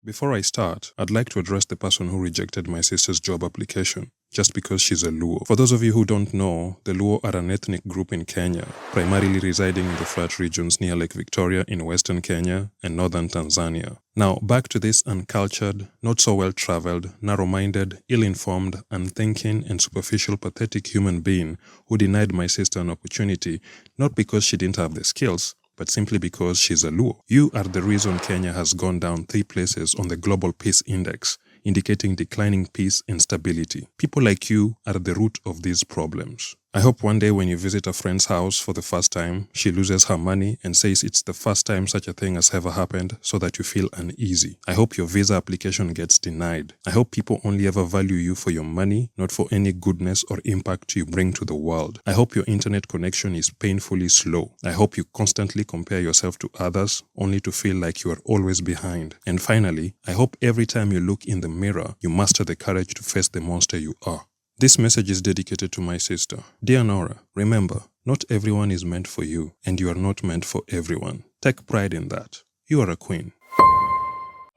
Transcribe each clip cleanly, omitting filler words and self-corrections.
Before I start, I'd like to address the person who rejected my sister's job application just because she's a Luo. For those of you who don't know, the Luo are an ethnic group in Kenya, primarily residing in the flat regions near Lake Victoria in western Kenya and northern Tanzania. Now, back to this uncultured, not so well-traveled, narrow-minded, ill-informed, unthinking, and superficial pathetic human being who denied my sister an opportunity, not because she didn't have the skills, but simply because she's a Luo. You are the reason Kenya has gone down 3 places on the Global Peace Index, indicating declining peace and stability. People like you are the root of these problems. I hope one day when you visit a friend's house for the first time, she loses her money and says it's the first time such a thing has ever happened so that you feel uneasy. I hope your visa application gets denied. I hope people only ever value you for your money, not for any goodness or impact you bring to the world. I hope your internet connection is painfully slow. I hope you constantly compare yourself to others only to feel like you are always behind. And finally, I hope every time you look in the mirror, you muster the courage to face the monster you are. This message is dedicated to my sister. Dear Nora, remember, not everyone is meant for you, and you are not meant for everyone. Take pride in that. You are a queen.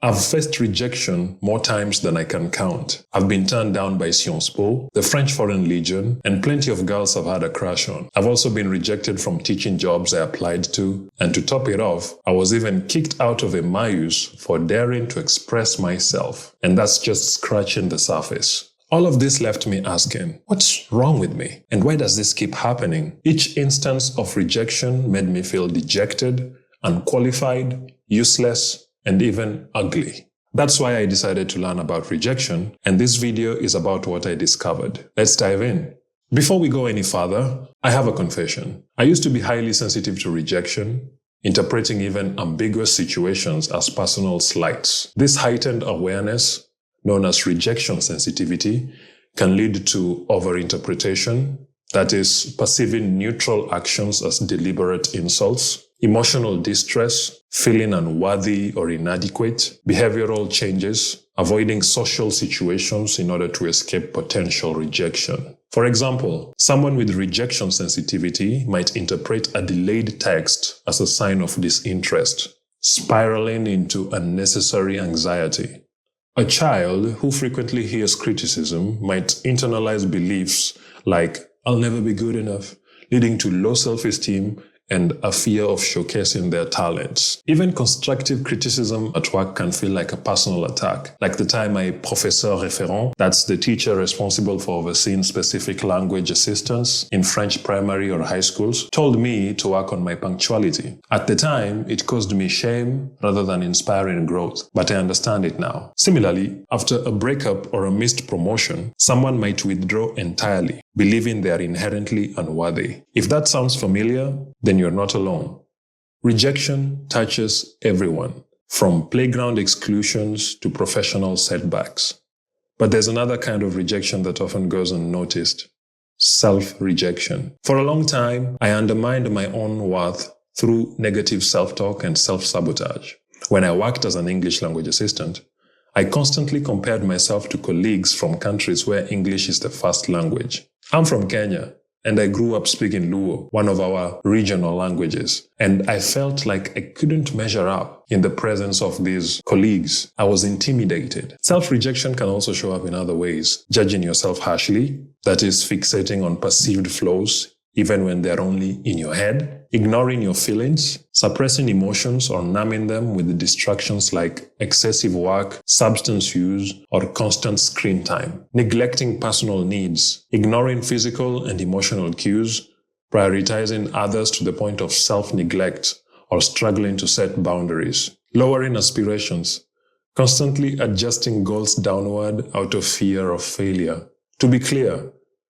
I've faced rejection more times than I can count. I've been turned down by Sciences Po, the French Foreign Legion, and plenty of girls I've had a crush on. I've also been rejected from teaching jobs I applied to, and to top it off, I was even kicked out of Emmaus for daring to express myself. And that's just scratching the surface. All of this left me asking, what's wrong with me? And why does this keep happening? Each instance of rejection made me feel dejected, unqualified, useless, and even ugly. That's why I decided to learn about rejection, and this video is about what I discovered. Let's dive in. Before we go any further, I have a confession. I used to be highly sensitive to rejection, interpreting even ambiguous situations as personal slights. This heightened awareness, known as rejection sensitivity, can lead to overinterpretation, that is, perceiving neutral actions as deliberate insults, emotional distress, feeling unworthy or inadequate, behavioral changes, avoiding social situations in order to escape potential rejection. For example, someone with rejection sensitivity might interpret a delayed text as a sign of disinterest, spiraling into unnecessary anxiety. A child who frequently hears criticism might internalize beliefs like, I'll never be good enough, leading to low self-esteem and a fear of showcasing their talents. Even constructive criticism at work can feel like a personal attack. Like the time my professeur référent, that's the teacher responsible for overseeing specific language assistance in French primary or high schools, told me to work on my punctuality. At the time, it caused me shame rather than inspiring growth, but I understand it now. Similarly, after a breakup or a missed promotion, someone might withdraw entirely, believing they are inherently unworthy. If that sounds familiar, then you're not alone. Rejection touches everyone, from playground exclusions to professional setbacks. But there's another kind of rejection that often goes unnoticed: self-rejection. For a long time, I undermined my own worth through negative self-talk and self-sabotage. When I worked as an English language assistant, I constantly compared myself to colleagues from countries where English is the first language. I'm from Kenya, and I grew up speaking Luo, one of our regional languages. And I felt like I couldn't measure up in the presence of these colleagues. I was intimidated. Self-rejection can also show up in other ways. Judging yourself harshly, that is, fixating on perceived flaws, even when they're only in your head, ignoring your feelings, suppressing emotions or numbing them with distractions like excessive work, substance use, or constant screen time, neglecting personal needs, ignoring physical and emotional cues, prioritizing others to the point of self-neglect, or struggling to set boundaries, lowering aspirations, constantly adjusting goals downward out of fear of failure. To be clear,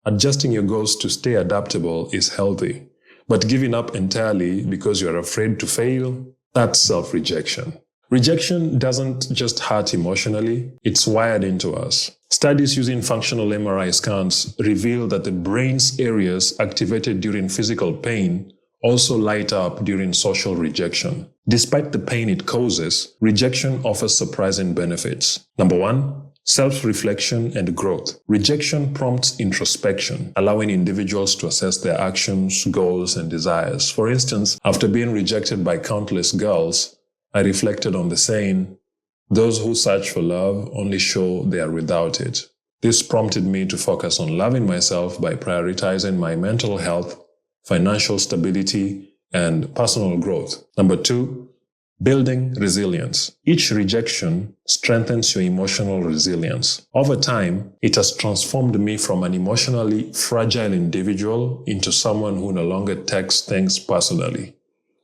adjusting your goals to stay adaptable is healthy, but giving up entirely because you're afraid to fail, that's self-rejection. Rejection doesn't just hurt emotionally, it's wired into us. Studies using functional MRI scans reveal that the brain's areas activated during physical pain also light up during social rejection. Despite the pain it causes, rejection offers surprising benefits. Number 1, self-reflection and growth. Rejection prompts introspection, allowing individuals to assess their actions, goals, and desires. For instance, after being rejected by countless girls, I reflected on the saying, Those who search for love only show they are without it. This prompted me to focus on loving myself by prioritizing my mental health, financial stability, and personal growth. Number 2, building resilience. Each rejection strengthens your emotional resilience. Over time, it has transformed me from an emotionally fragile individual into someone who no longer takes things personally.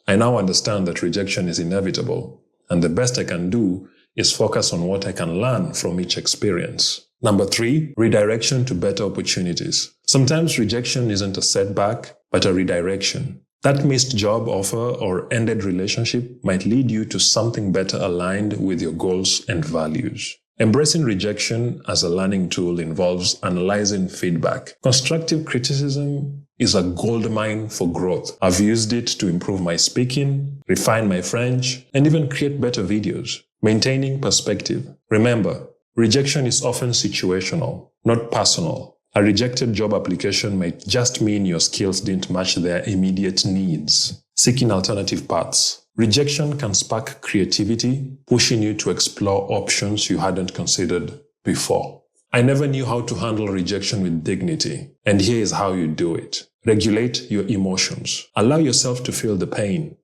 I now understand that rejection is inevitable, and the best I can do is focus on what I can learn from each experience. Number 3, redirection to better opportunities. Sometimes rejection isn't a setback, but a redirection. That missed job offer or ended relationship might lead you to something better aligned with your goals and values. Embracing rejection as a learning tool involves analyzing feedback. Constructive criticism is a goldmine for growth. I've used it to improve my speaking, refine my French, and even create better videos. Maintaining perspective. Remember, rejection is often situational, not personal. A rejected job application might just mean your skills didn't match their immediate needs. Seeking alternative paths. Rejection can spark creativity, pushing you to explore options you hadn't considered before. I never knew how to handle rejection with dignity, and here is how you do it. Regulate your emotions. Allow yourself to feel the pain,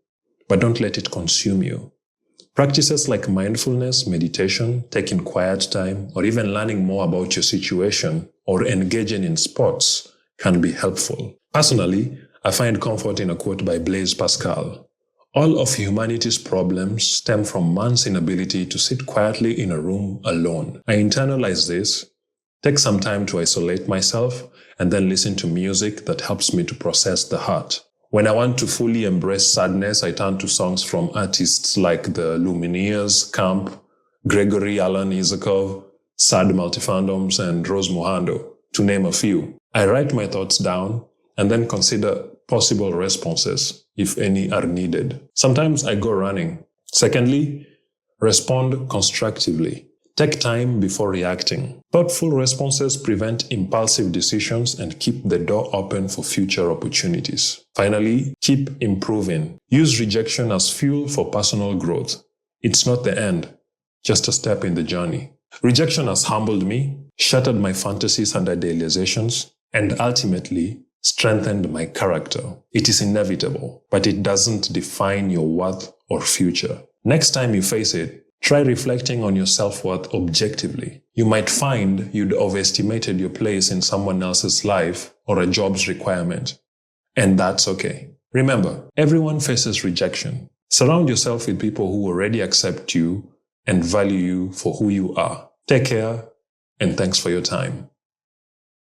but don't let it consume you. Practices like mindfulness, meditation, taking quiet time, or even learning more about your situation or engaging in sports can be helpful. Personally, I find comfort in a quote by Blaise Pascal. All of humanity's problems stem from man's inability to sit quietly in a room alone. I internalize this, take some time to isolate myself, and then listen to music that helps me to process the heart. When I want to fully embrace sadness, I turn to songs from artists like the Lumineers, Camp, Gregory Alan Isakov, Sad Multifandoms, and Rose Mohando, to name a few. I write my thoughts down and then consider possible responses, if any are needed. Sometimes I go running. Secondly, respond constructively. Take time before reacting. Thoughtful responses prevent impulsive decisions and keep the door open for future opportunities. Finally, keep improving. Use rejection as fuel for personal growth. It's not the end, just a step in the journey. Rejection has humbled me, shattered my fantasies and idealizations, and ultimately strengthened my character. It is inevitable, but it doesn't define your worth or future. Next time you face it, try reflecting on your self-worth objectively. You might find you'd overestimated your place in someone else's life or a job's requirement. And that's okay. Remember, everyone faces rejection. Surround yourself with people who already accept you and value you for who you are. Take care, and thanks for your time.